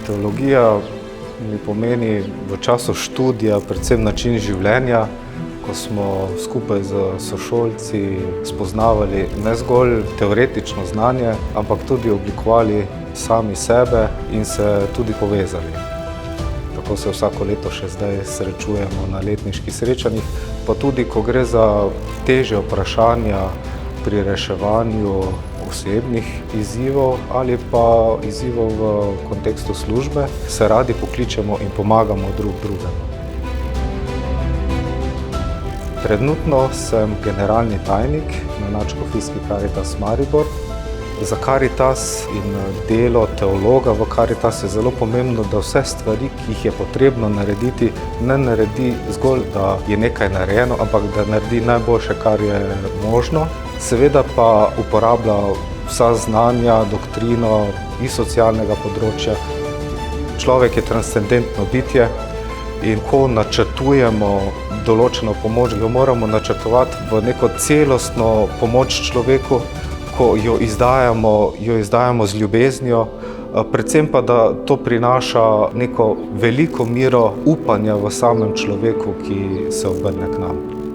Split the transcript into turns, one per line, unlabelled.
Teologija mi pomeni v času študija predvsem način življenja, ko smo skupaj z sošolci spoznavali ne zgolj teoretično znanje, ampak tudi oblikovali sami sebe in se tudi povezali. Tako se vsako leto še zdaj srečujemo na letniških srečanjih, pa tudi ko gre za težje vprašanja pri reševanju osebnih izzivov ali pa izzivov v kontekstu službe, se radi pokličemo in pomagamo drug drugemu. Trenutno sem generalni tajnik na Nadškofijski Karitas Maribor. Za Karitas in delo teologa v Karitas je zelo pomembno, da vse stvari, ki jih je potrebno narediti, ne naredi zgolj, da je nekaj narejeno, ampak da naredi najboljše, kar je možno. Seveda pa uporablja vsa znanja, doktrino iz socialnega področja. Človek je transcendentno bitje in ko načrtujemo določeno pomoč, jo moramo načrtovati v neko celostno pomoč človeku, ko jo izdajamo z ljubeznijo, predvsem pa, da to prinaša neko veliko mero upanja v samem človeku, ki se obrne k nam.